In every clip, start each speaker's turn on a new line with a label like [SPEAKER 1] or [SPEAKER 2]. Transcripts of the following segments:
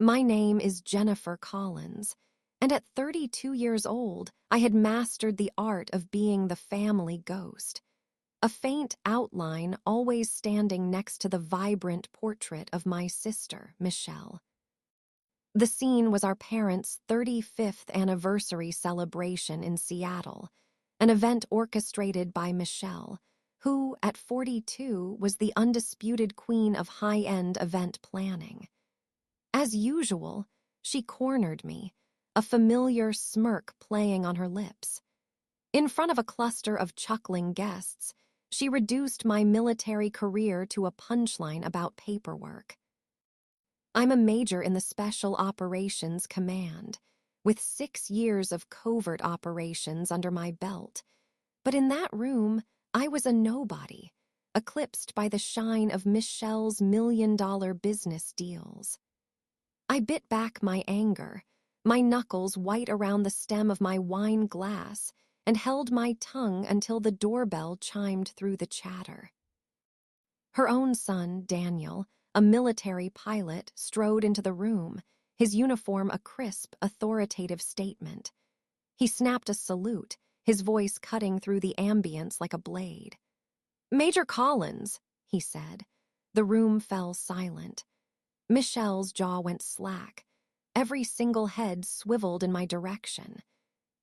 [SPEAKER 1] My name is Jennifer Collins, and at 32 years old, I had mastered the art of being the family ghost, a faint outline always standing next to the vibrant portrait of my sister, Michelle. The scene was our parents' 35th anniversary celebration in Seattle, an event orchestrated by Michelle, who, at 42, was the undisputed queen of high-end event planning. As usual, she cornered me, a familiar smirk playing on her lips. In front of a cluster of chuckling guests, she reduced my military career to a punchline about paperwork. I'm a major in the Special Operations Command, with 6 years of covert operations under my belt. But in that room, I was a nobody, eclipsed by the shine of Michelle's million-dollar business deals. I bit back my anger, my knuckles white around the stem of my wine glass, and held my tongue until the doorbell chimed through the chatter. Her own son, Daniel, a military pilot, strode into the room, his uniform a crisp, authoritative statement. He snapped a salute, his voice cutting through the ambience like a blade. "Major Collins," he said. The room fell silent. Michelle's jaw went slack. Every single head swiveled in my direction.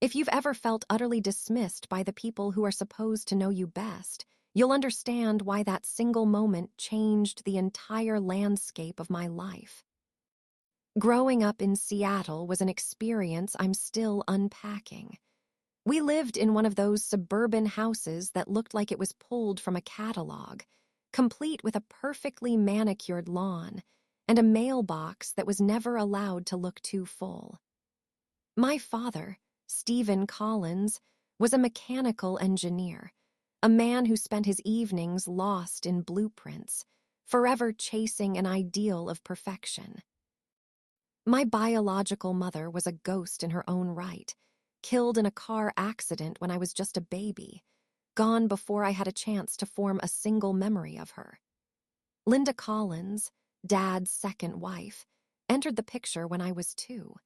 [SPEAKER 1] If you've ever felt utterly dismissed by the people who are supposed to know you best, you'll understand why that single moment changed the entire landscape of my life. Growing up in Seattle was an experience I'm still unpacking. We lived in one of those suburban houses that looked like it was pulled from a catalog, complete with a perfectly manicured lawn and a mailbox that was never allowed to look too full. My father, Stephen Collins, was a mechanical engineer, a man who spent his evenings lost in blueprints, forever chasing an ideal of perfection. My biological mother was a ghost in her own right, killed in a car accident when I was just a baby, gone before I had a chance to form a single memory of her. Linda Collins, Dad's second wife, entered the picture when I was 2.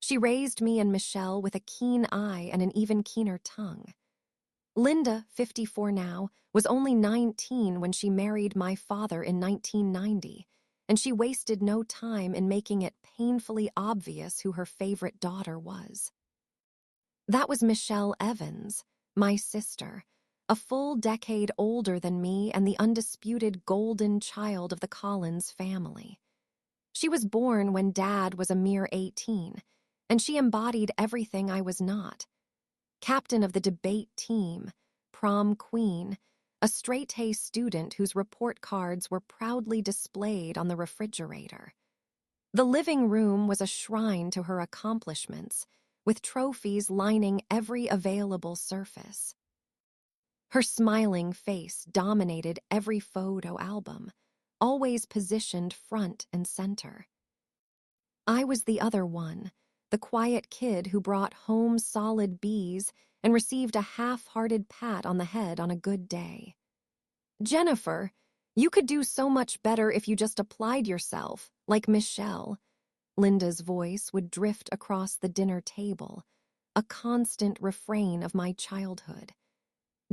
[SPEAKER 1] She raised me and Michelle with a keen eye and an even keener tongue. Linda, 54 now, was only 19 when she married my father in 1990, and she wasted no time in making it painfully obvious who her favorite daughter was. That was Michelle Evans, my sister, a full decade older than me and the undisputed golden child of the Collins family. She was born when Dad was a mere 18, and she embodied everything I was not. Captain of the debate team, prom queen, a straight-A student whose report cards were proudly displayed on the refrigerator. The living room was a shrine to her accomplishments, with trophies lining every available surface. Her smiling face dominated every photo album, always positioned front and center. I was the other one, the quiet kid who brought home solid B's and received a half-hearted pat on the head on a good day. "Jennifer, you could do so much better if you just applied yourself, like Michelle." Linda's voice would drift across the dinner table, a constant refrain of my childhood.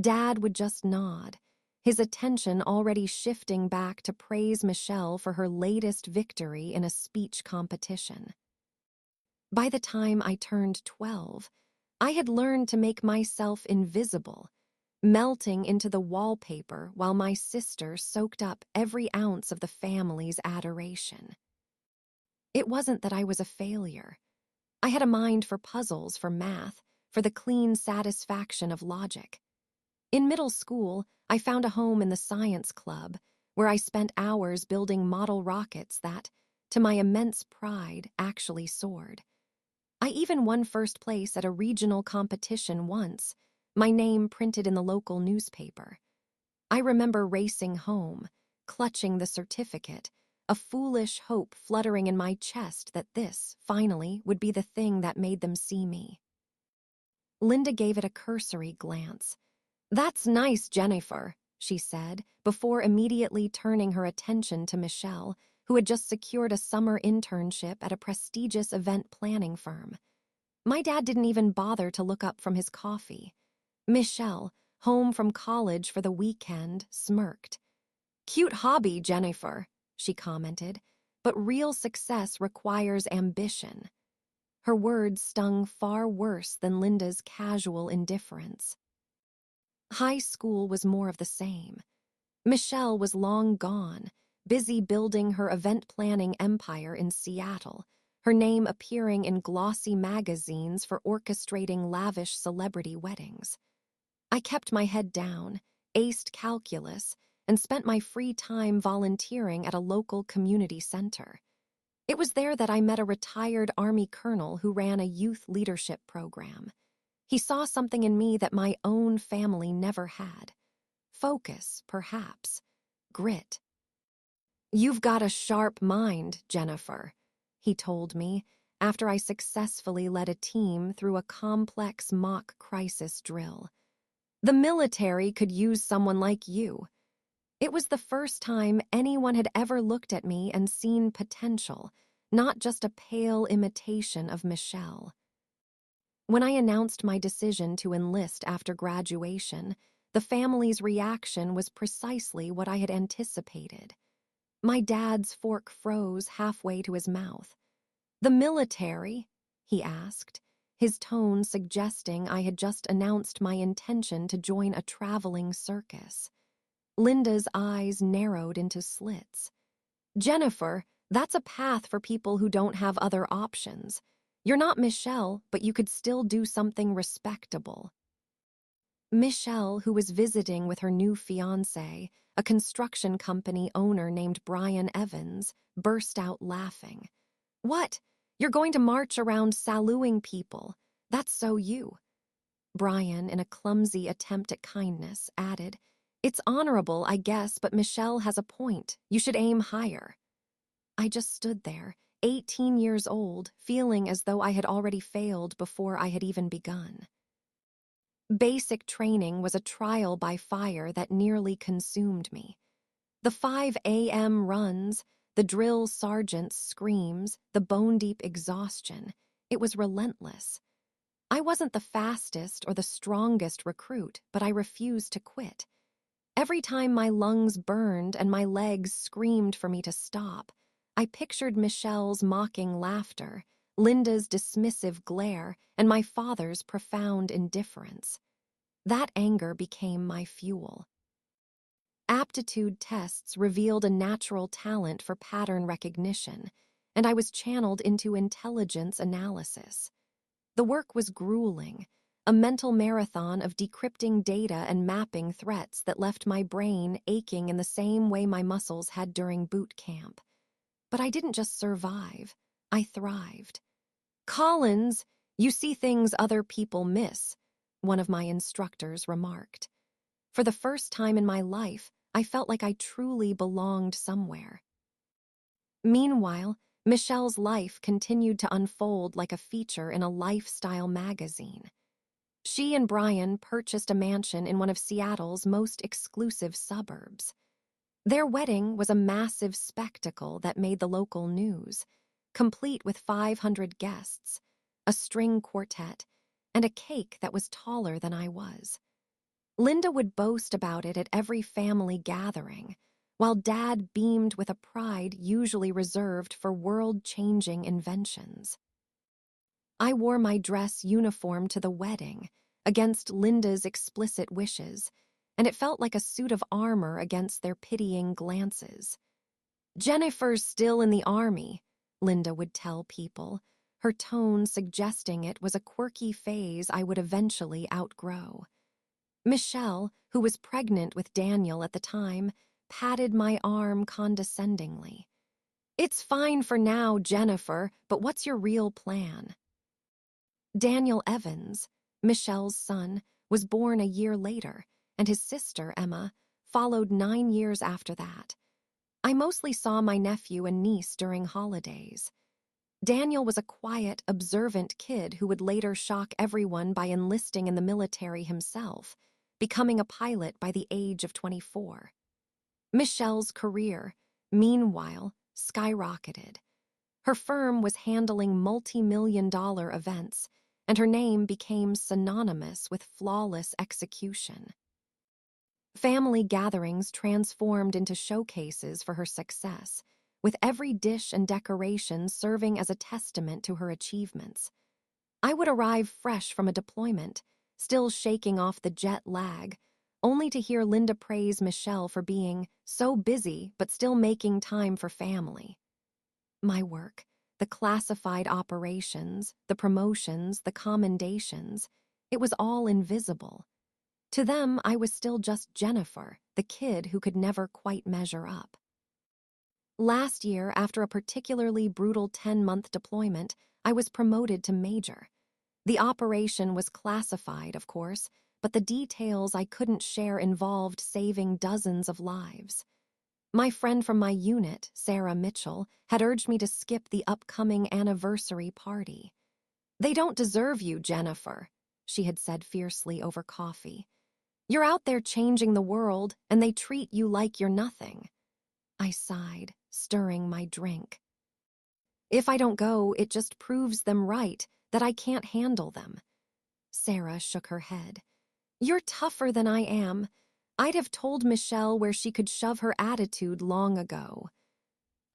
[SPEAKER 1] Dad would just nod, his attention already shifting back to praise Michelle for her latest victory in a speech competition. By the time I turned 12, I had learned to make myself invisible, melting into the wallpaper while my sister soaked up every ounce of the family's adoration. It wasn't that I was a failure. I had a mind for puzzles, for math, for the clean satisfaction of logic. In middle school, I found a home in the science club, where I spent hours building model rockets that, to my immense pride, actually soared. I even won first place at a regional competition once, my name printed in the local newspaper. I remember racing home, clutching the certificate, a foolish hope fluttering in my chest that this, finally, would be the thing that made them see me. Linda gave it a cursory glance. "That's nice, Jennifer," she said, before immediately turning her attention to Michelle, who had just secured a summer internship at a prestigious event planning firm. My dad didn't even bother to look up from his coffee. Michelle, home from college for the weekend, smirked. "Cute hobby, Jennifer," she commented, "but real success requires ambition." Her words stung far worse than Linda's casual indifference. High school was more of the same. Michelle was long gone, busy building her event planning empire in Seattle, her name appearing in glossy magazines for orchestrating lavish celebrity weddings. I kept my head down, aced calculus, and spent my free time volunteering at a local community center. It was there that I met a retired Army colonel who ran a youth leadership program. He saw something in me that my own family never had. Focus, perhaps. Grit. "You've got a sharp mind, Jennifer," he told me after I successfully led a team through a complex mock crisis drill. "The military could use someone like you." It was the first time anyone had ever looked at me and seen potential, not just a pale imitation of Michelle. When I announced my decision to enlist after graduation, the family's reaction was precisely what I had anticipated. My dad's fork froze halfway to his mouth. "The military?" he asked, his tone suggesting I had just announced my intention to join a traveling circus. Linda's eyes narrowed into slits. "Jennifer, that's a path for people who don't have other options. You're not Michelle, but you could still do something respectable." Michelle, who was visiting with her new fiancé, a construction company owner named Brian Evans, burst out laughing. "What? You're going to march around saluting people? That's so you." Brian, in a clumsy attempt at kindness, added, "It's honorable, I guess, but Michelle has a point. You should aim higher." I just stood there, 18 years old, feeling as though I had already failed before I had even begun. Basic training was a trial by fire that nearly consumed me. The 5 a.m. runs, the drill sergeant's screams, the bone-deep exhaustion. It was relentless. I wasn't the fastest or the strongest recruit, but I refused to quit. Every time my lungs burned and my legs screamed for me to stop, I pictured Michelle's mocking laughter, Linda's dismissive glare, and my father's profound indifference. That anger became my fuel. Aptitude tests revealed a natural talent for pattern recognition, and I was channeled into intelligence analysis. The work was grueling, a mental marathon of decrypting data and mapping threats that left my brain aching in the same way my muscles had during boot camp. But I didn't just survive, I thrived. "Collins, you see things other people miss," one of my instructors remarked. For the first time in my life, I felt like I truly belonged somewhere. Meanwhile, Michelle's life continued to unfold like a feature in a lifestyle magazine. She and Brian purchased a mansion in one of Seattle's most exclusive suburbs. Their wedding was a massive spectacle that made the local news, complete with 500 guests, a string quartet, and a cake that was taller than I was. Linda would boast about it at every family gathering, while Dad beamed with a pride usually reserved for world-changing inventions. I wore my dress uniform to the wedding, against Linda's explicit wishes, and it felt like a suit of armor against their pitying glances. "Jennifer's still in the Army," Linda would tell people, her tone suggesting it was a quirky phase I would eventually outgrow. Michelle, who was pregnant with Daniel at the time, patted my arm condescendingly. "It's fine for now, Jennifer, but what's your real plan?" Daniel Evans, Michelle's son, was born a year later, and his sister, Emma, followed 9 years after that. I mostly saw my nephew and niece during holidays. Daniel was a quiet, observant kid who would later shock everyone by enlisting in the military himself, becoming a pilot by the age of 24. Michelle's career, meanwhile, skyrocketed. Her firm was handling multi-million-dollar events, and her name became synonymous with flawless execution. Family gatherings transformed into showcases for her success, with every dish and decoration serving as a testament to her achievements. I would arrive fresh from a deployment, still shaking off the jet lag, only to hear Linda praise Michelle for being so busy but still making time for family. My work, the classified operations, the promotions, the commendations, it was all invisible. To them, I was still just Jennifer, the kid who could never quite measure up. Last year, after a particularly brutal 10-month deployment, I was promoted to major. The operation was classified, of course, but the details I couldn't share involved saving dozens of lives. My friend from my unit, Sarah Mitchell, had urged me to skip the upcoming anniversary party. "They don't deserve you, Jennifer," she had said fiercely over coffee. "You're out there changing the world, and they treat you like you're nothing." I sighed, stirring my drink. "If I don't go, it just proves them right, that I can't handle them." Sarah shook her head. "You're tougher than I am. I'd have told Michelle where she could shove her attitude long ago."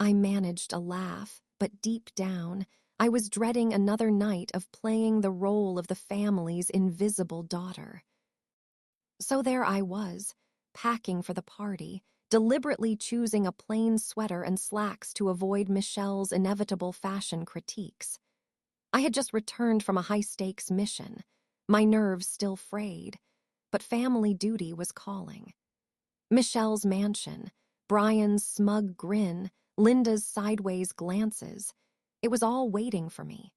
[SPEAKER 1] I managed a laugh, but deep down, I was dreading another night of playing the role of the family's invisible daughter. So there I was, packing for the party, deliberately choosing a plain sweater and slacks to avoid Michelle's inevitable fashion critiques. I had just returned from a high-stakes mission, my nerves still frayed, but family duty was calling. Michelle's mansion, Brian's smug grin, Linda's sideways glances, it was all waiting for me.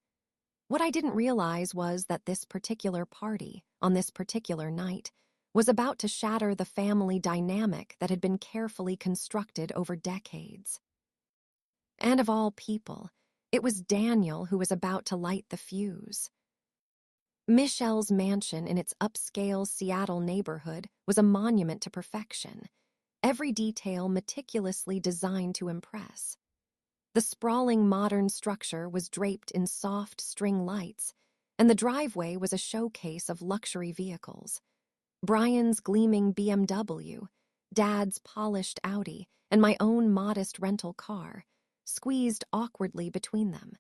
[SPEAKER 1] What I didn't realize was that this particular party, on this particular night, was about to shatter the family dynamic that had been carefully constructed over decades. And of all people, it was Daniel who was about to light the fuse. Michelle's mansion in its upscale Seattle neighborhood was a monument to perfection, every detail meticulously designed to impress. The sprawling modern structure was draped in soft string lights, and the driveway was a showcase of luxury vehicles. Brian's gleaming BMW, Dad's polished Audi, and my own modest rental car, squeezed awkwardly between them.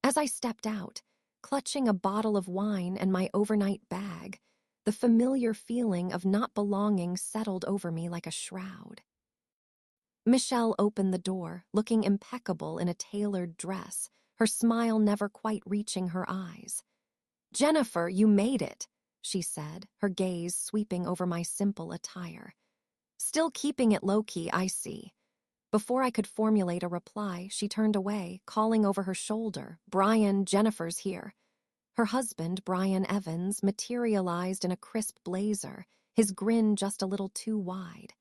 [SPEAKER 1] As I stepped out, clutching a bottle of wine and my overnight bag, the familiar feeling of not belonging settled over me like a shroud. Michelle opened the door, looking impeccable in a tailored dress, her smile never quite reaching her eyes. "Jennifer, you made it," she said, her gaze sweeping over my simple attire. "Still keeping it low-key, I see." Before I could formulate a reply, she turned away, calling over her shoulder, "Brian, Jennifer's here." Her husband, Brian Evans, materialized in a crisp blazer, his grin just a little too wide.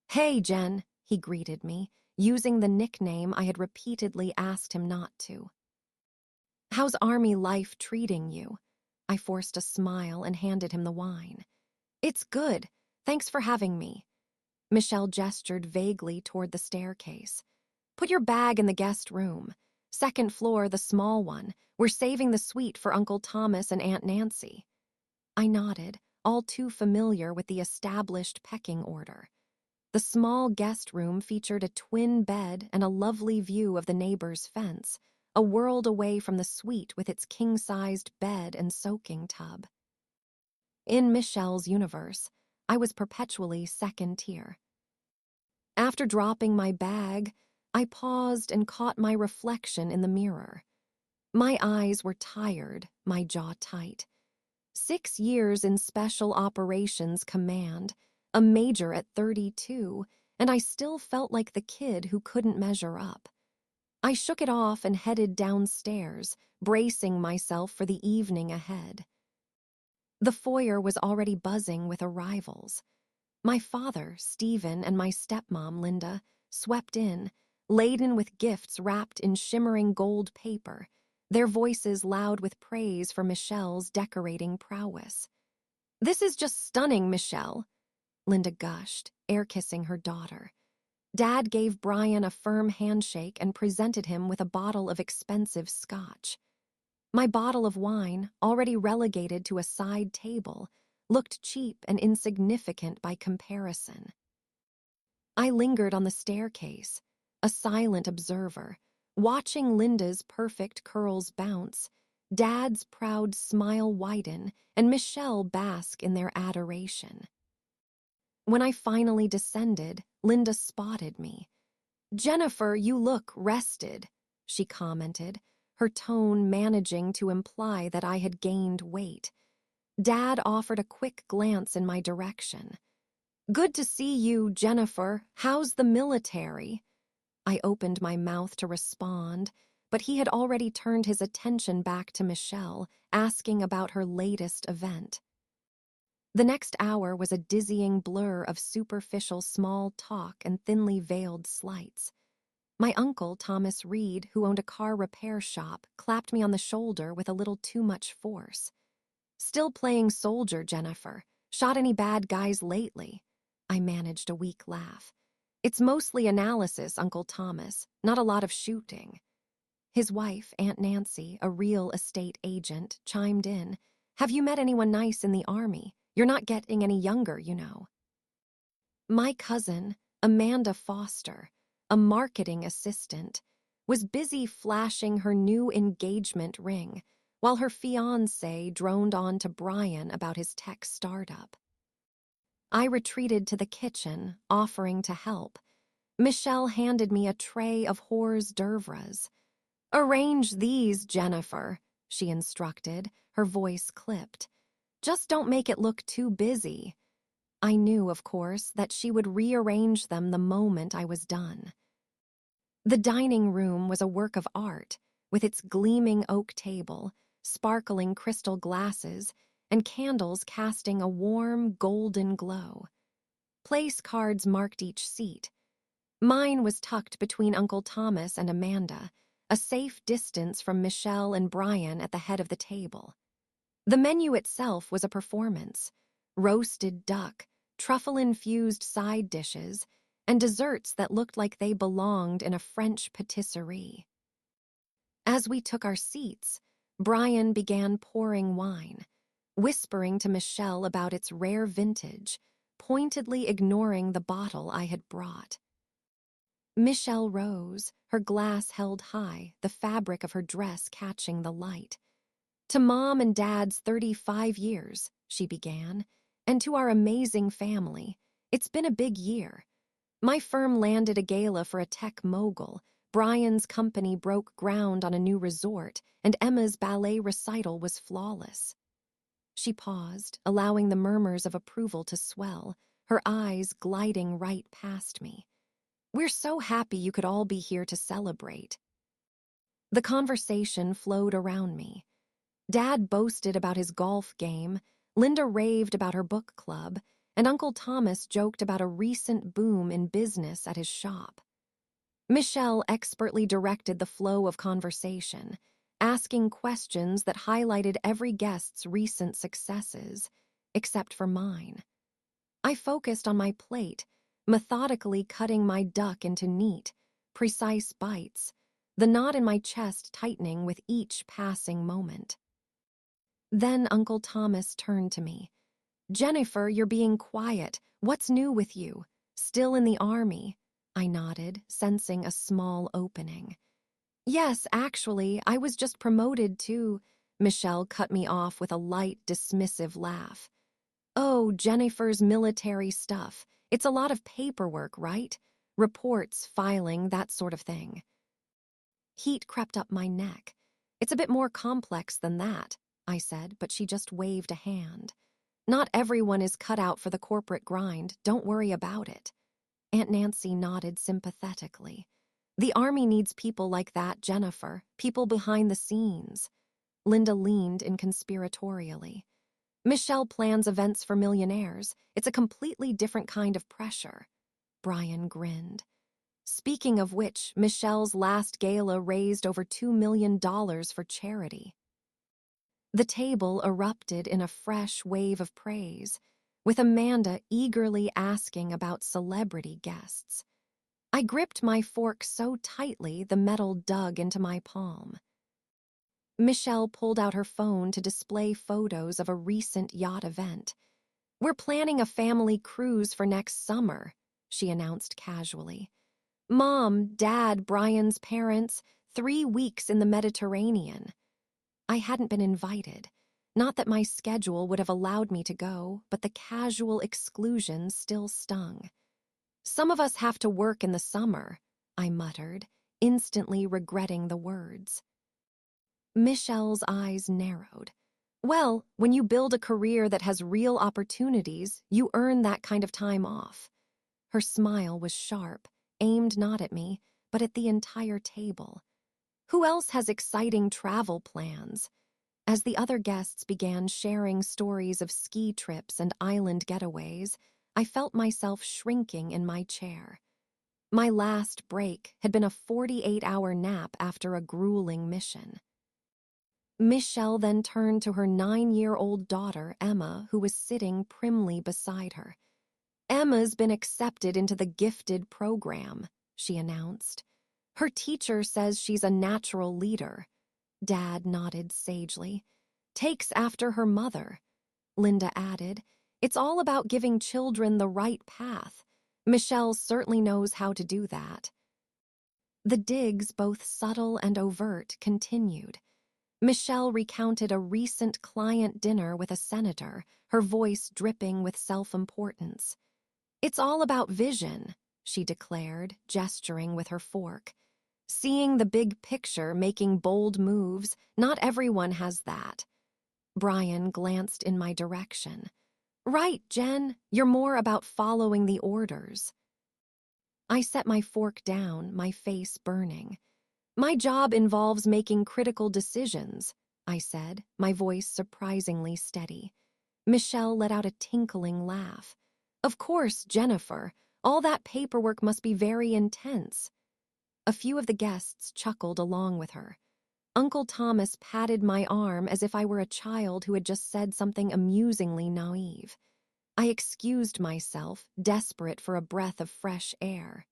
[SPEAKER 1] "Hey, Jen," he greeted me, using the nickname I had repeatedly asked him not to. "How's Army life treating you?" I forced a smile and handed him the wine. "It's good. Thanks for having me." Michelle gestured vaguely toward the staircase. "Put your bag in the guest room. Second floor, the small one. We're saving the suite for Uncle Thomas and Aunt Nancy." I nodded, all too familiar with the established pecking order. The small guest room featured a twin bed and a lovely view of the neighbor's fence, a world away from the suite with its king-sized bed and soaking tub. In Michelle's universe, I was perpetually second tier. After dropping my bag, I paused and caught my reflection in the mirror. My eyes were tired, my jaw tight. 6 years in Special Operations Command, a major at 32, and I still felt like the kid who couldn't measure up. I shook it off and headed downstairs, bracing myself for the evening ahead. The foyer was already buzzing with arrivals. My father, Stephen, and my stepmom, Linda, swept in, laden with gifts wrapped in shimmering gold paper, their voices loud with praise for Michelle's decorating prowess. "This is just stunning, Michelle," Linda gushed, air-kissing her daughter. Dad gave Brian a firm handshake and presented him with a bottle of expensive scotch. My bottle of wine, already relegated to a side table, looked cheap and insignificant by comparison. I lingered on the staircase, a silent observer, watching Linda's perfect curls bounce, Dad's proud smile widen, and Michelle bask in their adoration. When I finally descended, Linda spotted me. "Jennifer, you look rested," she commented, her tone managing to imply that I had gained weight. Dad offered a quick glance in my direction. "Good to see you, Jennifer. How's the military?" I opened my mouth to respond, but he had already turned his attention back to Michelle, asking about her latest event. The next hour was a dizzying blur of superficial small talk and thinly veiled slights. My uncle, Thomas Reed, who owned a car repair shop, clapped me on the shoulder with a little too much force. "Still playing soldier, Jennifer. Shot any bad guys lately?" I managed a weak laugh. "It's mostly analysis, Uncle Thomas, not a lot of shooting." His wife, Aunt Nancy, a real estate agent, chimed in. "Have you met anyone nice in the Army? You're not getting any younger, you know." My cousin, Amanda Foster, a marketing assistant, was busy flashing her new engagement ring while her fiancé droned on to Brian about his tech startup. I retreated to the kitchen, offering to help. Michelle handed me a tray of hors d'oeuvres. "Arrange these, Jennifer," she instructed, her voice clipped. "Just don't make it look too busy." I knew, of course, that she would rearrange them the moment I was done. The dining room was a work of art, with its gleaming oak table, sparkling crystal glasses, and candles casting a warm, golden glow. Place cards marked each seat. Mine was tucked between Uncle Thomas and Amanda, a safe distance from Michelle and Brian at the head of the table. The menu itself was a performance: roasted duck, truffle-infused side dishes, and desserts that looked like they belonged in a French patisserie. As we took our seats, Brian began pouring wine, whispering to Michelle about its rare vintage, pointedly ignoring the bottle I had brought. Michelle rose, her glass held high, the fabric of her dress catching the light. "To Mom and Dad's 35 years," she began, "and to our amazing family. It's been a big year. My firm landed a gala for a tech mogul, Brian's company broke ground on a new resort, and Emma's ballet recital was flawless." She paused, allowing the murmurs of approval to swell, her eyes gliding right past me. "We're so happy you could all be here to celebrate." The conversation flowed around me. Dad boasted about his golf game, Linda raved about her book club, and Uncle Thomas joked about a recent boom in business at his shop. Michelle expertly directed the flow of conversation, asking questions that highlighted every guest's recent successes, except for mine. I focused on my plate, methodically cutting my duck into neat, precise bites, the knot in my chest tightening with each passing moment. Then Uncle Thomas turned to me. "Jennifer, you're being quiet. What's new with you? Still in the Army?" I nodded, sensing a small opening. "Yes, actually, I was just promoted to—" Michelle cut me off with a light, dismissive laugh. "Oh, Jennifer's military stuff. It's a lot of paperwork, right? Reports, filing, that sort of thing." Heat crept up my neck. "It's a bit more complex than that," I said, but she just waved a hand. "Not everyone is cut out for the corporate grind. Don't worry about it." Aunt Nancy nodded sympathetically. "The Army needs people like that, Jennifer, people behind the scenes." Linda leaned inconspiratorially. "Michelle plans events for millionaires. It's a completely different kind of pressure." Brian grinned. "Speaking of which, Michelle's last gala raised over $2 million for charity." The table erupted in a fresh wave of praise, with Amanda eagerly asking about celebrity guests. I gripped my fork so tightly the metal dug into my palm. Michelle pulled out her phone to display photos of a recent yacht event. "We're planning a family cruise for next summer," she announced casually. "Mom, Dad, Brian's parents, 3 weeks in the Mediterranean." I hadn't been invited. Not that my schedule would have allowed me to go, but the casual exclusion still stung. "Some of us have to work in the summer," I muttered, instantly regretting the words. Michelle's eyes narrowed. "Well, when you build a career that has real opportunities, you earn that kind of time off." Her smile was sharp, aimed not at me, but at the entire table. "Who else has exciting travel plans?" As the other guests began sharing stories of ski trips and island getaways, I felt myself shrinking in my chair. My last break had been a 48-hour nap after a grueling mission. Michelle then turned to her 9-year-old daughter, Emma, who was sitting primly beside her. "Emma's been accepted into the gifted program," she announced. "Her teacher says she's a natural leader." Dad nodded sagely. "Takes after her mother." Linda added, "It's all about giving children the right path. Michelle certainly knows how to do that." The digs, both subtle and overt, continued. Michelle recounted a recent client dinner with a senator, her voice dripping with self-importance. "It's all about vision," she declared, gesturing with her fork. "Seeing the big picture, making bold moves, not everyone has that." Brian glanced in my direction. "Right, Jen, you're more about following the orders." I set my fork down, my face burning. "My job involves making critical decisions," I said, my voice surprisingly steady. Michelle let out a tinkling laugh. "Of course, Jennifer, all that paperwork must be very intense." A few of the guests chuckled along with her. Uncle Thomas patted my arm as if I were a child who had just said something amusingly naive. I excused myself, desperate for a breath of fresh air.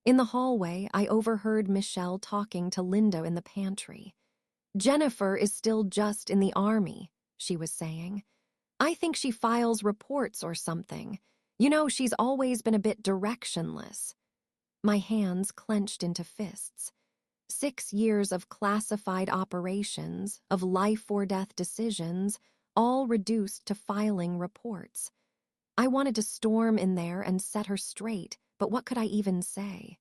[SPEAKER 1] In the hallway, I overheard Michelle talking to Linda in the pantry. "Jennifer is still just in the army," she was saying. "I think she files reports or something. You know, she's always been a bit directionless." My hands clenched into fists. 6 years of classified operations, of life-or-death decisions, all reduced to filing reports. I wanted to storm in there and set her straight, but what could I even say?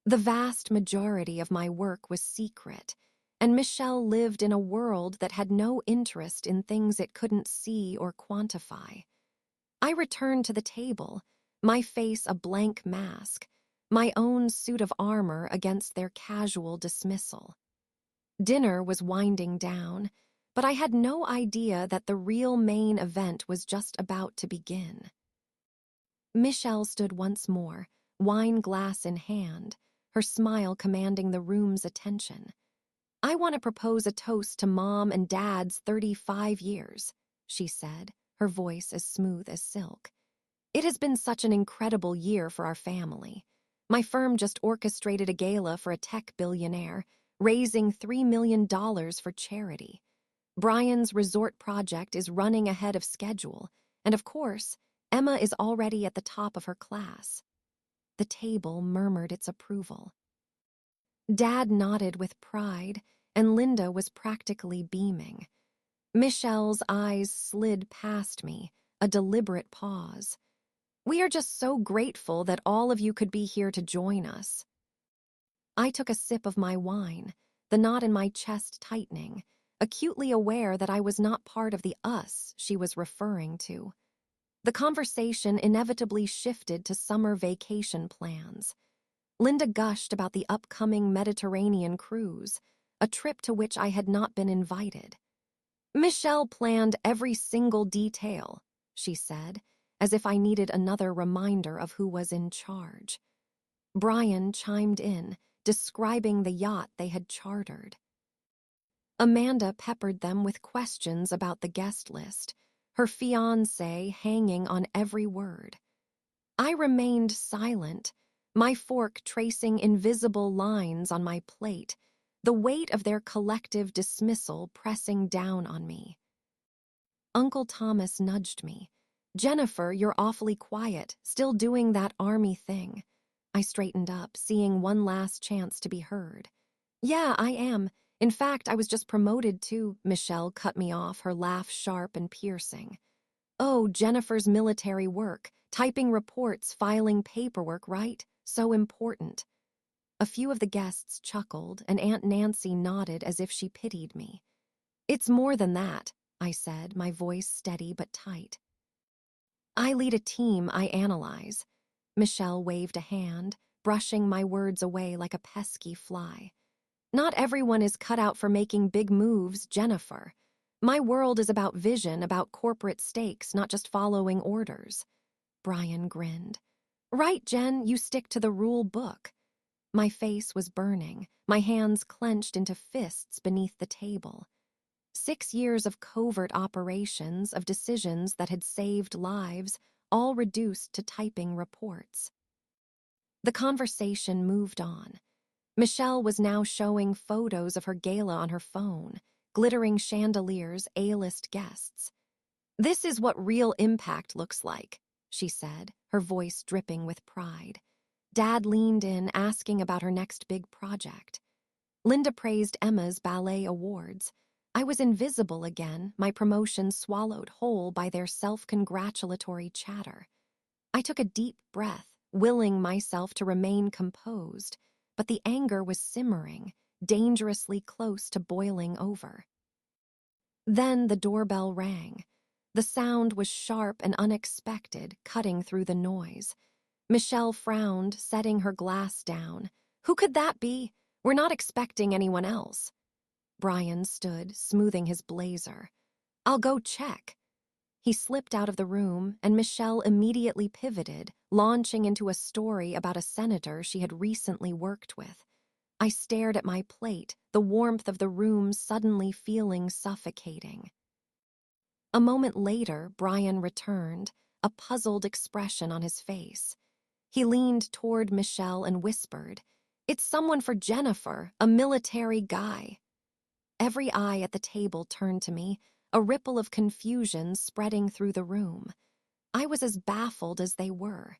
[SPEAKER 1] The vast majority of my work was secret, and Michelle lived in a world that had no interest in things it couldn't see or quantify. I returned to the table, my face a blank mask, my own suit of armor against their casual dismissal. Dinner was winding down, but I had no idea that the real main event was just about to begin. Michelle stood once more, wine glass in hand, her smile commanding the room's attention. "I want to propose a toast to Mom and Dad's 35 years, she said, her voice as smooth as silk. "It has been such an incredible year for our family. My firm just orchestrated a gala for a tech billionaire, raising $3 million for charity. Brian's resort project is running ahead of schedule, and of course, Emma is already at the top of her class." The table murmured its approval. Dad nodded with pride, and Linda was practically beaming. Michelle's eyes slid past me, a deliberate pause. "We are just so grateful that all of you could be here to join us." I took a sip of my wine, the knot in my chest tightening, acutely aware that I was not part of the us she was referring to. The conversation inevitably shifted to summer vacation plans. Linda gushed about the upcoming Mediterranean cruise, a trip to which I had not been invited. "Michelle planned every single detail," she said, as if I needed another reminder of who was in charge. Brian chimed in, describing the yacht they had chartered. Amanda peppered them with questions about the guest list, her fiancé hanging on every word. I remained silent, my fork tracing invisible lines on my plate, the weight of their collective dismissal pressing down on me. Uncle Thomas nudged me. "Jennifer, you're awfully quiet, still doing that army thing." I straightened up, seeing one last chance to be heard. "Yeah, I am. In fact, I was just promoted to—" Michelle cut me off, her laugh sharp and piercing. "Oh, Jennifer's military work, typing reports, filing paperwork, right? So important." A few of the guests chuckled, and Aunt Nancy nodded as if she pitied me. "It's more than that," I said, my voice steady but tight. "I lead a team I analyze." Michelle waved a hand, brushing my words away like a pesky fly. "Not everyone is cut out for making big moves, Jennifer. My world is about vision, about corporate stakes, not just following orders." Brian grinned. "Right, Jen, you stick to the rule book." My face was burning, my hands clenched into fists beneath the table. 6 years of covert operations, of decisions that had saved lives, all reduced to typing reports. The conversation moved on. Michelle was now showing photos of her gala on her phone, glittering chandeliers, A-list guests. "This is what real impact looks like," she said, her voice dripping with pride. Dad leaned in, asking about her next big project. Linda praised Emma's ballet awards. I was invisible again, my promotion swallowed whole by their self-congratulatory chatter. I took a deep breath, willing myself to remain composed, but the anger was simmering, dangerously close to boiling over. Then the doorbell rang. The sound was sharp and unexpected, cutting through the noise. Michelle frowned, setting her glass down. "Who could that be? We're not expecting anyone else." Brian stood, smoothing his blazer. "I'll go check." He slipped out of the room, and Michelle immediately pivoted, launching into a story about a senator she had recently worked with. I stared at my plate, the warmth of the room suddenly feeling suffocating. A moment later, Brian returned, a puzzled expression on his face. He leaned toward Michelle and whispered, "It's someone for Jennifer, a military guy." Every eye at the table turned to me, a ripple of confusion spreading through the room. I was as baffled as they were.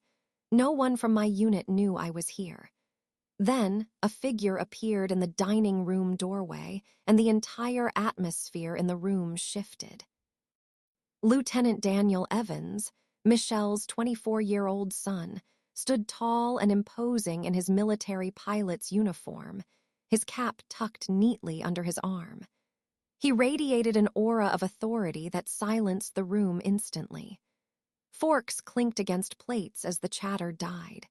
[SPEAKER 1] No one from my unit knew I was here. Then, a figure appeared in the dining room doorway, and the entire atmosphere in the room shifted. Lieutenant Daniel Evans, Michelle's 24-year-old son, stood tall and imposing in his military pilot's uniform, his cap tucked neatly under his arm. He radiated an aura of authority that silenced the room instantly. Forks clinked against plates as the chatter died.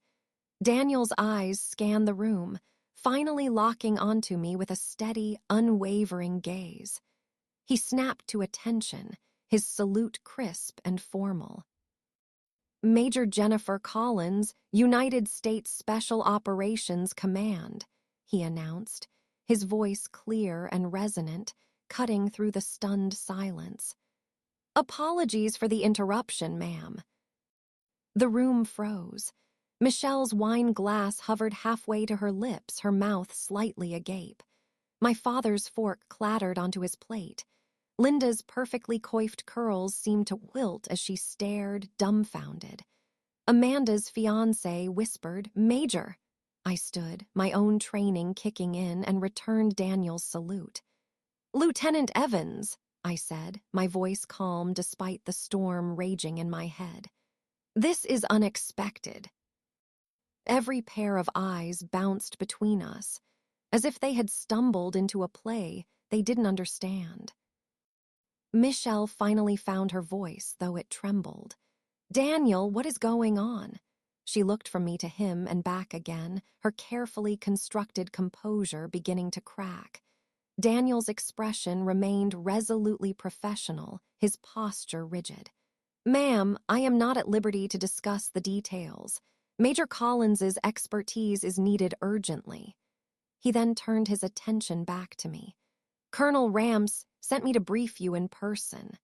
[SPEAKER 1] Daniel's eyes scanned the room, finally locking onto me with a steady, unwavering gaze. He snapped to attention, his salute crisp and formal. "Major Jennifer Collins, United States Special Operations Command," he announced, his voice clear and resonant, cutting through the stunned silence. "Apologies for the interruption, ma'am." The room froze. Michelle's wine glass hovered halfway to her lips, her mouth slightly agape. My father's fork clattered onto his plate. Linda's perfectly coiffed curls seemed to wilt as she stared, dumbfounded. Amanda's fiancé whispered, "Major." I stood, my own training kicking in, and returned Daniel's salute. "Lieutenant Evans," I said, my voice calm despite the storm raging in my head. "This is unexpected." Every pair of eyes bounced between us, as if they had stumbled into a play they didn't understand. Michelle finally found her voice, though it trembled. "Daniel, what is going on?" She looked from me to him and back again, her carefully constructed composure beginning to crack. Daniel's expression remained resolutely professional, his posture rigid. "Ma'am, I am not at liberty to discuss the details. Major Collins's expertise is needed urgently." He then turned his attention back to me. "Colonel Rams sent me to brief you in person."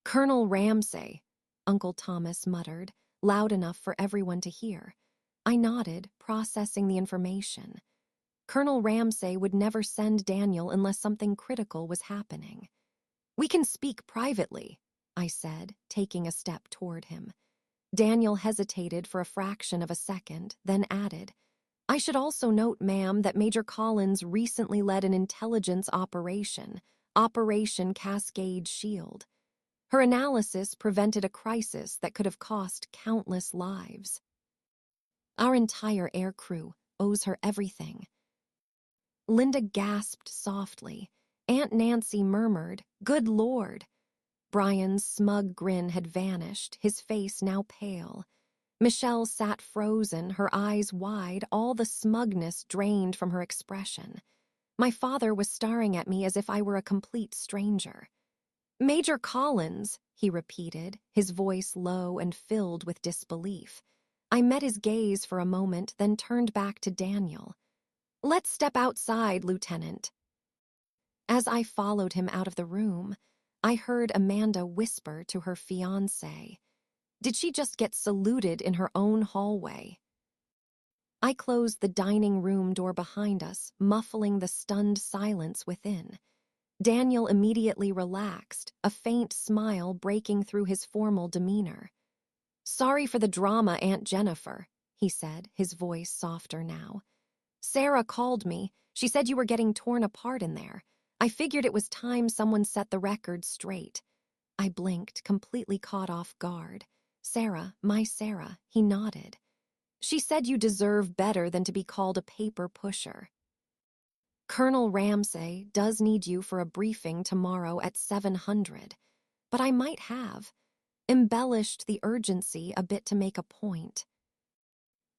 [SPEAKER 1] "Colonel Ramsay," Uncle Thomas muttered, loud enough for everyone to hear. I nodded, processing the information. Colonel Ramsay would never send Daniel unless something critical was happening. "We can speak privately," I said, taking a step toward him. Daniel hesitated for a fraction of a second, then added, "I should also note, ma'am, that Major Collins recently led an intelligence operation, Operation Cascade Shield. Her analysis prevented a crisis that could have cost countless lives. Our entire air crew owes her everything." Linda gasped softly. Aunt Nancy murmured, "Good Lord." Brian's smug grin had vanished, his face now pale. Michelle sat frozen, her eyes wide, all the smugness drained from her expression. My father was staring at me as if I were a complete stranger. "Major Collins," he repeated, his voice low and filled with disbelief. I met his gaze for a moment, then turned back to Daniel. "Let's step outside, Lieutenant." As I followed him out of the room, I heard Amanda whisper to her fiancé, "Did she just get saluted in her own hallway?" I closed the dining room door behind us, muffling the stunned silence within. Daniel immediately relaxed, a faint smile breaking through his formal demeanor. "Sorry for the drama, Aunt Jennifer," he said, his voice softer now. "Sarah called me. She said you were getting torn apart in there. I figured it was time someone set the record straight." I blinked, completely caught off guard. "Sarah, my Sarah," he nodded. "She said you deserve better than to be called a paper pusher. Colonel Ramsay does need you for a briefing tomorrow at 700, but I might have embellished the urgency a bit to make a point."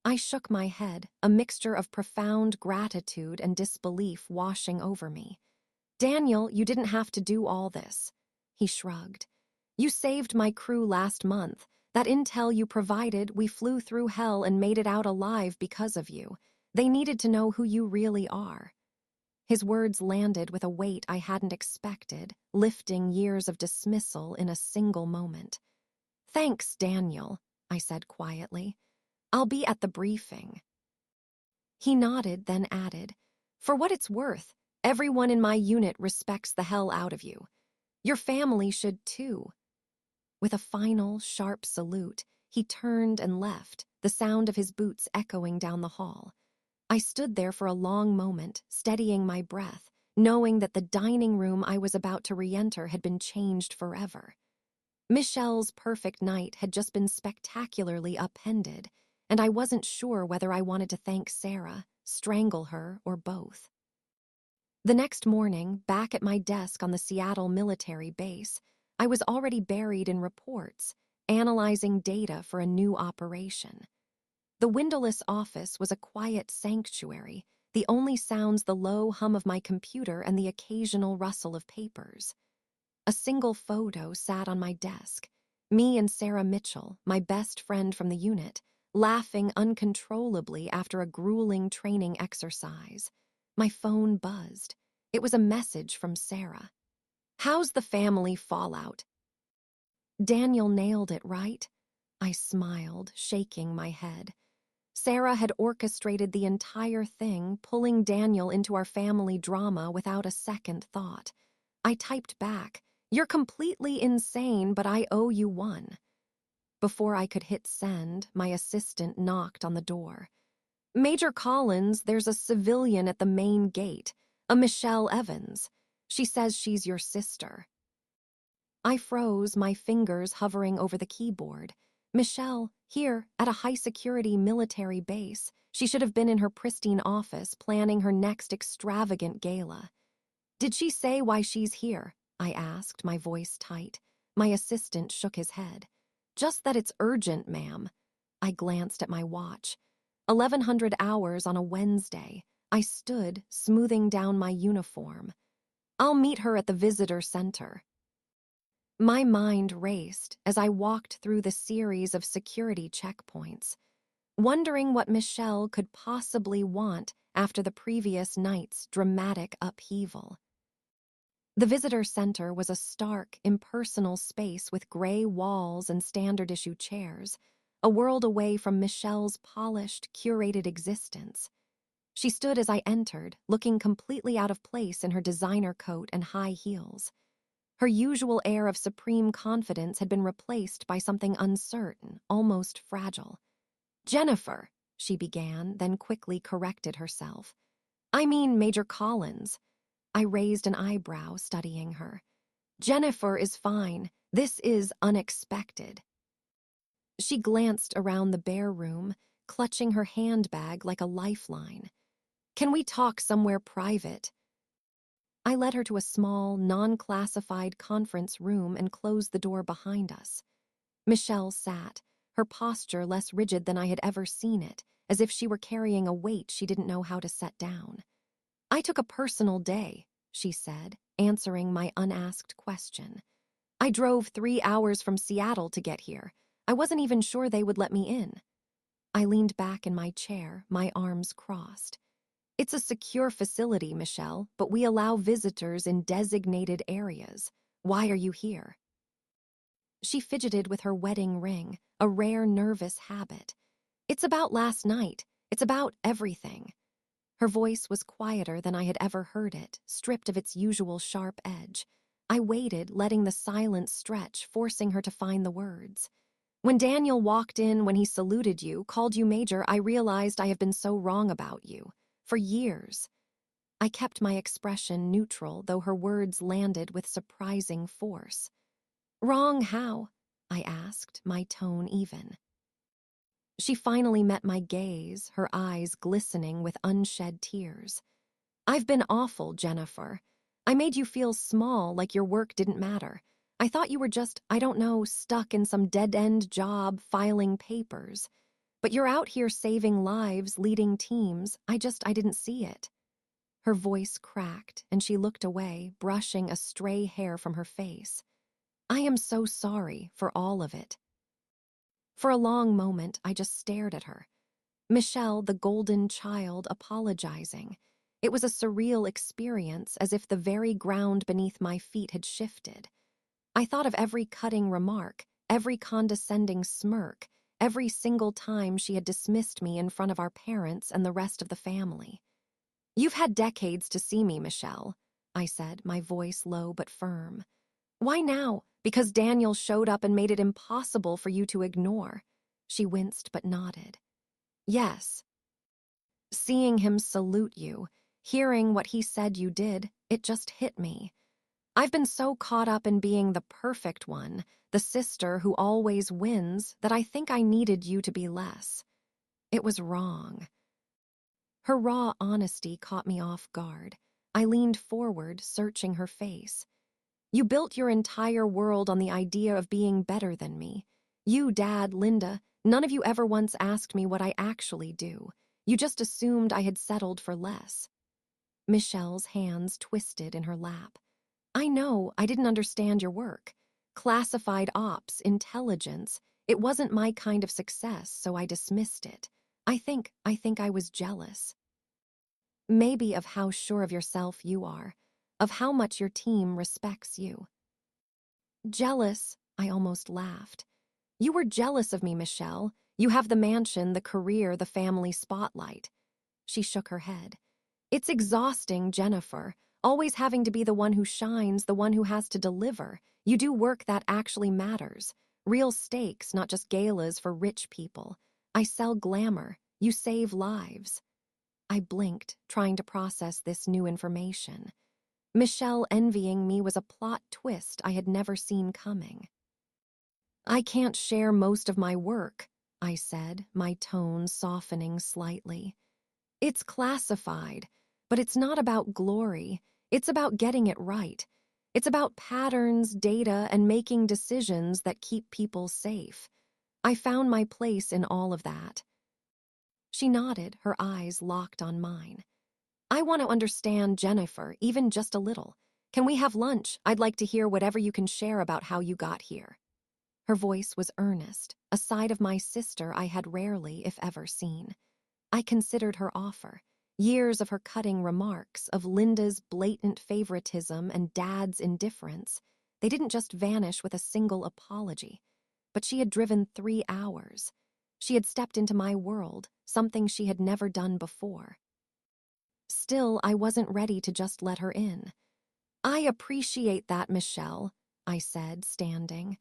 [SPEAKER 1] I shook my head, a mixture of profound gratitude and disbelief washing over me. "Daniel, you didn't have to do all this." He shrugged. "You saved my crew last month. That intel you provided, we flew through hell and made it out alive because of you. They needed to know who you really are." His words landed with a weight I hadn't expected, lifting years of dismissal in a single moment. "Thanks, Daniel," I said quietly. "I'll be at the briefing." He nodded, then added, "For what it's worth, everyone in my unit respects the hell out of you. Your family should too." With a final, sharp salute, he turned and left, the sound of his boots echoing down the hall. I stood there for a long moment, steadying my breath, knowing that the dining room I was about to re-enter had been changed forever. Michelle's perfect night had just been spectacularly upended, and I wasn't sure whether I wanted to thank Sarah, strangle her, or both. The next morning, back at my desk on the Seattle military base, I was already buried in reports, analyzing data for a new operation. The windowless office was a quiet sanctuary, the only sounds the low hum of my computer and the occasional rustle of papers. A single photo sat on my desk, me and Sarah Mitchell, my best friend from the unit, laughing uncontrollably after a grueling training exercise. My phone buzzed. It was a message from Sarah. "How's the family fallout?" "Daniel nailed it, right?" I smiled, shaking my head. Sarah had orchestrated the entire thing, pulling Daniel into our family drama without a second thought. I typed back, "You're completely insane, but I owe you one." Before I could hit send, my assistant knocked on the door. "Major Collins, there's a civilian at the main gate, a Michelle Evans. She says she's your sister." I froze, my fingers hovering over the keyboard. Michelle, here, at a high-security military base. She should have been in her pristine office, planning her next extravagant gala. "Did she say why she's here?" I asked, my voice tight. My assistant shook his head. "Just that it's urgent, ma'am." I glanced at my watch. 1100 hours on a Wednesday. I stood, smoothing down my uniform. "I'll meet her at the visitor center." My mind raced as I walked through the series of security checkpoints, wondering what Michelle could possibly want after the previous night's dramatic upheaval. The visitor center was a stark, impersonal space with gray walls and standard-issue chairs. a world away from Michelle's polished, curated existence. She stood as I entered, looking completely out of place in her designer coat and high heels. Her usual air of supreme confidence had been replaced by something uncertain, almost fragile. "Jennifer," she began, then quickly corrected herself. "I mean Major Collins." I raised an eyebrow, studying her. "Jennifer is fine. This is unexpected." She glanced around the bare room, clutching her handbag like a lifeline. "Can we talk somewhere private?" I led her to a small, non-classified conference room and closed the door behind us. Michelle sat, her posture less rigid than I had ever seen it, as if she were carrying a weight she didn't know how to set down. "I took a personal day," she said, answering my unasked question. "I drove 3 hours from Seattle to get here. I wasn't even sure they would let me in." I leaned back in my chair, my arms crossed. "It's a secure facility, Michelle, but we allow visitors in designated areas. Why are you here?" She fidgeted with her wedding ring, a rare nervous habit. "It's about last night. It's about everything." Her voice was quieter than I had ever heard it, stripped of its usual sharp edge. I waited, letting the silence stretch, forcing her to find the words. "When Daniel walked in, when he saluted you, called you Major, I realized I have been so wrong about you. For years." I kept my expression neutral, though her words landed with surprising force. "Wrong how?" I asked, my tone even. She finally met my gaze, her eyes glistening with unshed tears. "I've been awful, Jennifer. I made you feel small, like your work didn't matter. I thought you were just, I don't know, stuck in some dead-end job filing papers. But you're out here saving lives, leading teams. I didn't see it." Her voice cracked, and she looked away, brushing a stray hair from her face. "I am so sorry for all of it." For a long moment, I just stared at her. Michelle, the golden child, apologizing. It was a surreal experience, as if the very ground beneath my feet had shifted. I thought of every cutting remark, every condescending smirk, every single time she had dismissed me in front of our parents and the rest of the family. "You've had decades to see me, Michelle," I said, my voice low but firm. "Why now? Because Daniel showed up and made it impossible for you to ignore." She winced but nodded. "Yes." "Seeing him salute you, hearing what he said you did, it just hit me. I've been so caught up in being the perfect one, the sister who always wins, that I think I needed you to be less. It was wrong." Her raw honesty caught me off guard. I leaned forward, searching her face. "You built your entire world on the idea of being better than me. You, Dad, Linda, none of you ever once asked me what I actually do. You just assumed I had settled for less." Michelle's hands twisted in her lap. "I know, I didn't understand your work. Classified ops, intelligence. It wasn't my kind of success, so I dismissed it. I think I was jealous. Maybe of how sure of yourself you are, of how much your team respects you." "Jealous?" I almost laughed. "You were jealous of me, Michelle. You have the mansion, the career, the family spotlight." She shook her head. "It's exhausting, Jennifer, always having to be the one who shines, the one who has to deliver. You do work that actually matters. Real stakes, not just galas for rich people. I sell glamour. You save lives." I blinked, trying to process this new information. Michelle envying me was a plot twist I had never seen coming. "I can't share most of my work," I said, my tone softening slightly. "It's classified, but it's not about glory. It's about getting it right. It's about patterns, data, and making decisions that keep people safe. I found my place in all of that." She nodded, her eyes locked on mine. "I want to understand Jennifer, even just a little. Can we have lunch? I'd like to hear whatever you can share about how you got here." Her voice was earnest, a side of my sister I had rarely, if ever, seen. I considered her offer. Years of her cutting remarks, of Linda's blatant favoritism and Dad's indifference. They didn't just vanish with a single apology. But she had driven 3 hours. She had stepped into my world, something she had never done before. Still, I wasn't ready to just let her in. "I appreciate that, Michelle," I said, standing.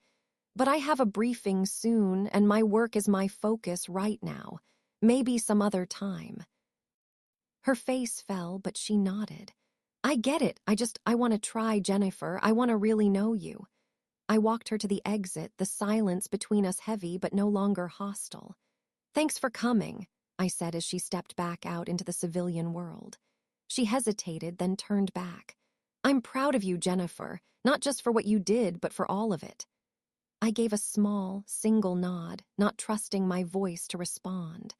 [SPEAKER 1] "But I have a briefing soon, and my work is my focus right now. Maybe some other time." Her face fell, but she nodded. "I get it. I want to try, Jennifer. I want to really know you." I walked her to the exit, the silence between us heavy but no longer hostile. "Thanks for coming," I said as she stepped back out into the civilian world. She hesitated, then turned back. "I'm proud of you, Jennifer, not just for what you did, but for all of it." I gave a small, single nod, not trusting my voice to respond.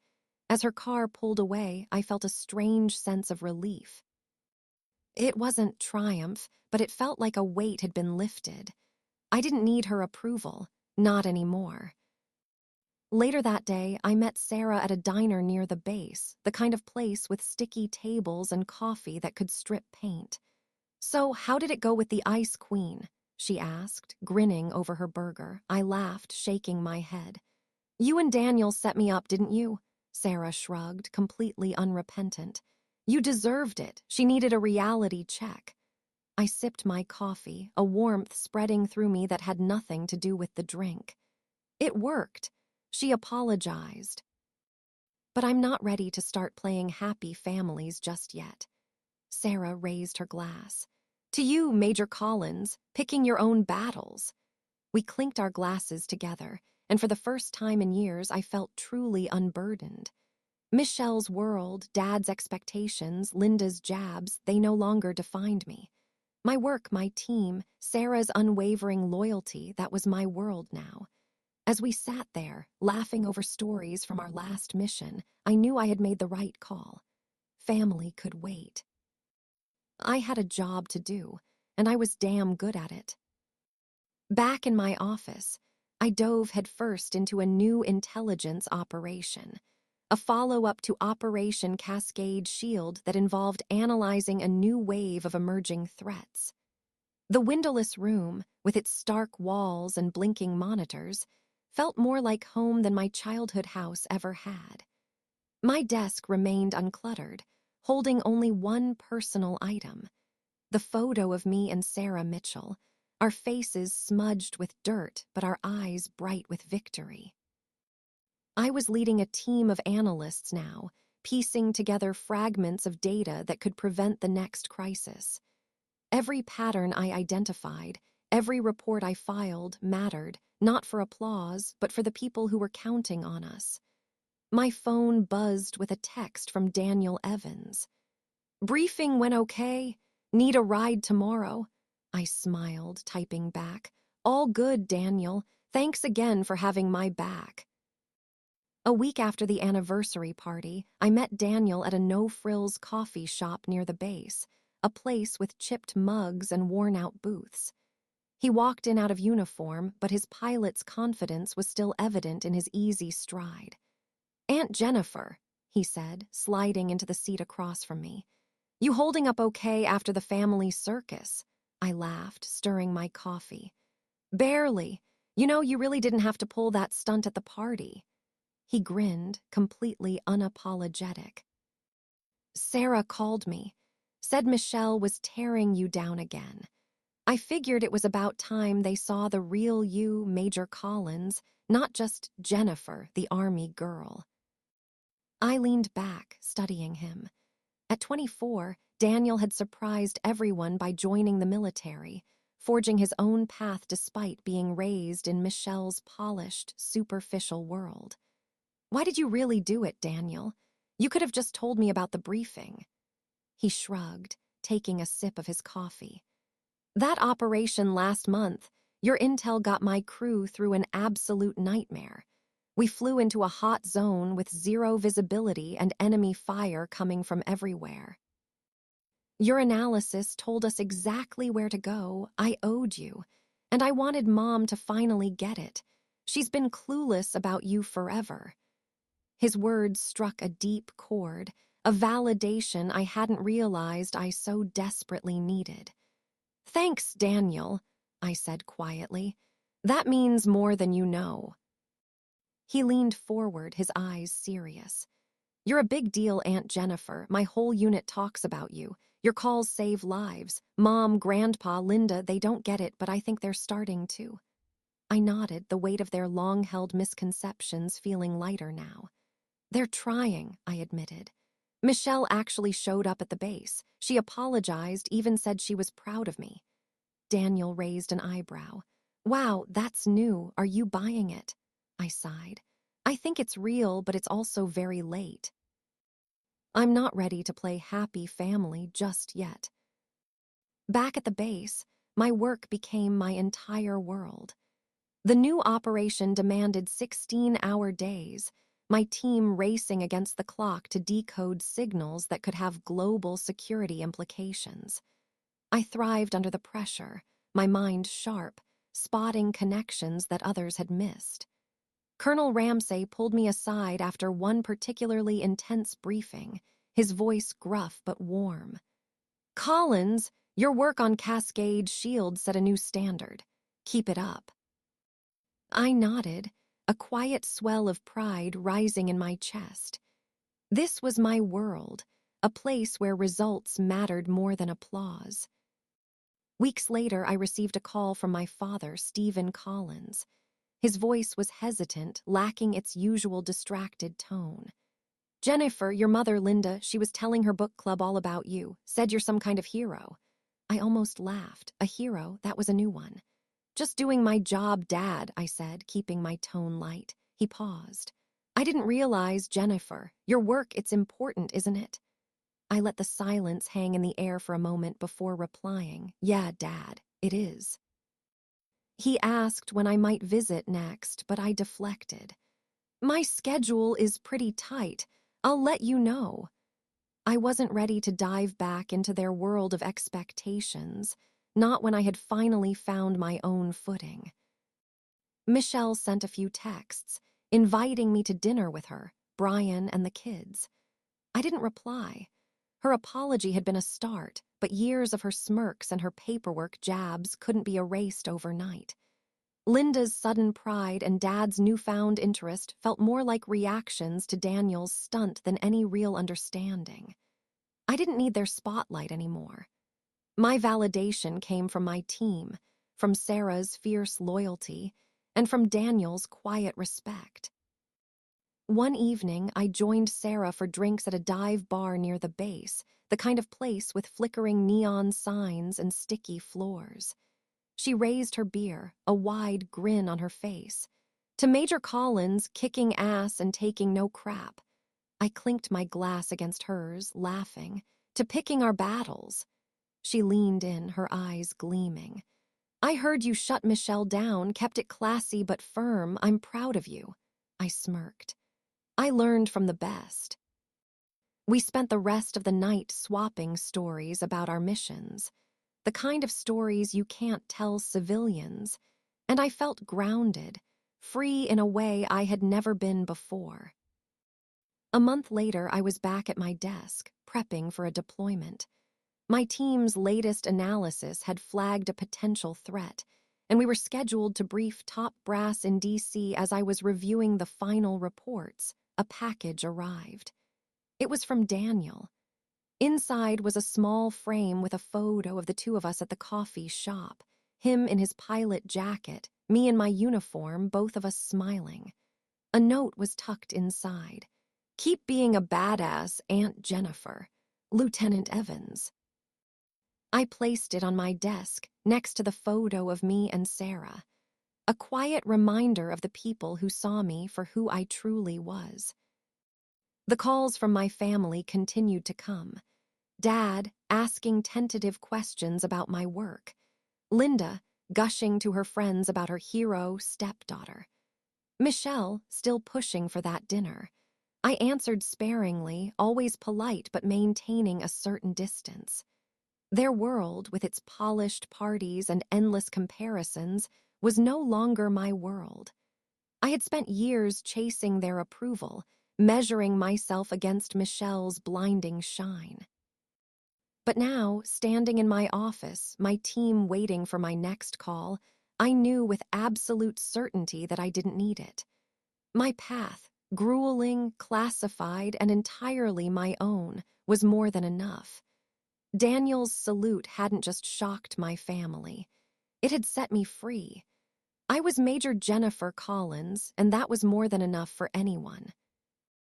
[SPEAKER 1] As her car pulled away, I felt a strange sense of relief. It wasn't triumph, but it felt like a weight had been lifted. I didn't need her approval, not anymore. Later that day, I met Sarah at a diner near the base, the kind of place with sticky tables and coffee that could strip paint. "So, how did it go with the Ice Queen?" she asked, grinning over her burger. I laughed, shaking my head. "You and Daniel set me up, didn't you?" Sarah shrugged, completely unrepentant. "You deserved it. She needed a reality check." I sipped my coffee, a warmth spreading through me that had nothing to do with the drink. It worked. She apologized. But I'm not ready to start playing happy families just yet. Sarah raised her glass. "To you, Major Collins, picking your own battles." We clinked our glasses together, and for the first time in years, I felt truly unburdened. Michelle's world, Dad's expectations, Linda's jabs, they no longer defined me. My work, my team, Sarah's unwavering loyalty, that was my world now. As we sat there, laughing over stories from our last mission, I knew I had made the right call. Family could wait. I had a job to do, and I was damn good at it. Back in my office, I dove headfirst into a new intelligence operation, a follow-up to Operation Cascade Shield that involved analyzing a new wave of emerging threats. The windowless room, with its stark walls and blinking monitors, felt more like home than my childhood house ever had. My desk remained uncluttered, holding only one personal item: the photo of me and Sarah Mitchell, our faces smudged with dirt but our eyes bright with victory. I was leading a team of analysts now, piecing together fragments of data that could prevent the next crisis. Every pattern I identified, every report I filed mattered, not for applause, but for the people who were counting on us. My phone buzzed with a text from Daniel Evans. "Briefing went okay. Need a ride tomorrow?" I smiled, typing back. "All good, Daniel. Thanks again for having my back." A week after the anniversary party, I met Daniel at a no-frills coffee shop near the base, a place with chipped mugs and worn-out booths. He walked in out of uniform, but his pilot's confidence was still evident in his easy stride. "Aunt Jennifer," he said, sliding into the seat across from me. "You holding up okay after the family circus?" I laughed, stirring my coffee. "Barely. You know, you really didn't have to pull that stunt at the party." He grinned, completely unapologetic. "Sarah called me. Said Michelle was tearing you down again. I figured it was about time they saw the real you, Major Collins, not just Jennifer, the Army girl." I leaned back, studying him. At 24, Daniel had surprised everyone by joining the military, forging his own path despite being raised in Michelle's polished, superficial world. "Why did you really do it, Daniel? You could have just told me about the briefing." He shrugged, taking a sip of his coffee. "That operation last month, your intel got my crew through an absolute nightmare. We flew into a hot zone with zero visibility and enemy fire coming from everywhere. Your analysis told us exactly where to go. I owed you, and I wanted Mom to finally get it. She's been clueless about you forever." His words struck a deep chord, a validation I hadn't realized I so desperately needed. "Thanks, Daniel," I said quietly. "That means more than you know." He leaned forward, his eyes serious. "You're a big deal, Aunt Jennifer. My whole unit talks about you. Your calls save lives. Mom, Grandpa, Linda, they don't get it, but I think they're starting to." I nodded, the weight of their long-held misconceptions feeling lighter now. "They're trying," I admitted. Michelle actually showed up at the base. She apologized, even said she was proud of me. Daniel raised an eyebrow. "Wow, that's new. Are you buying it?" I sighed. "I think it's real, but it's also very late. I'm not ready to play happy family just yet." Back at the base, my work became my entire world. The new operation demanded 16-hour days, my team racing against the clock to decode signals that could have global security implications. I thrived under the pressure, my mind sharp, spotting connections that others had missed. Colonel Ramsay pulled me aside after one particularly intense briefing, his voice gruff but warm. "Collins, your work on Cascade Shield set a new standard. Keep it up." I nodded, a quiet swell of pride rising in my chest. This was my world, a place where results mattered more than applause. Weeks later, I received a call from my father, Stephen Collins. His voice was hesitant, lacking its usual distracted tone. "Jennifer, your mother, Linda, she was telling her book club all about you, said you're some kind of hero." I almost laughed. A hero, that was a new one. "Just doing my job, Dad," I said, keeping my tone light. He paused. "I didn't realize, Jennifer. Your work, it's important, isn't it?" I let the silence hang in the air for a moment before replying, "Yeah, Dad, it is." He asked when I might visit next, but I deflected. "My schedule is pretty tight. I'll let you know." I wasn't ready to dive back into their world of expectations, not when I had finally found my own footing. Michelle sent a few texts, inviting me to dinner with her, Brian, and the kids. I didn't reply. Her apology had been a start, but years of her smirks and her paperwork jabs couldn't be erased overnight. Linda's sudden pride and Dad's newfound interest felt more like reactions to Daniel's stunt than any real understanding. I didn't need their spotlight anymore. My validation came from my team, from Sarah's fierce loyalty, and from Daniel's quiet respect. One evening, I joined Sarah for drinks at a dive bar near the base, the kind of place with flickering neon signs and sticky floors. She raised her beer, a wide grin on her face. "To Major Collins, kicking ass and taking no crap." I clinked my glass against hers, laughing. "To picking our battles." She leaned in, her eyes gleaming. "I heard you shut Michelle down, kept it classy but firm. I'm proud of you." I smirked. "I learned from the best." We spent the rest of the night swapping stories about our missions, the kind of stories you can't tell civilians, and I felt grounded, free in a way I had never been before. A month later, I was back at my desk, prepping for a deployment. My team's latest analysis had flagged a potential threat, and we were scheduled to brief top brass in D.C. As I was reviewing the final reports. A package arrived. It was from Daniel. Inside was a small frame with a photo of the two of us at the coffee shop, him in his pilot jacket, me in my uniform, both of us smiling. A note was tucked inside. "Keep being a badass, Aunt Jennifer. Lieutenant Evans." I placed it on my desk, next to the photo of me and Sarah. A quiet reminder of the people who saw me for who I truly was. The calls from my family continued to come. Dad asking tentative questions about my work. Linda gushing to her friends about her hero stepdaughter. Michelle still pushing for that dinner. I answered sparingly, always polite but maintaining a certain distance. Their world, with its polished parties and endless comparisons, was no longer my world. I had spent years chasing their approval, measuring myself against Michelle's blinding shine. But now, standing in my office, my team waiting for my next call, I knew with absolute certainty that I didn't need it. My path, grueling, classified, and entirely my own, was more than enough. Daniel's salute hadn't just shocked my family. It had set me free. I was Major Jennifer Collins, and that was more than enough for anyone.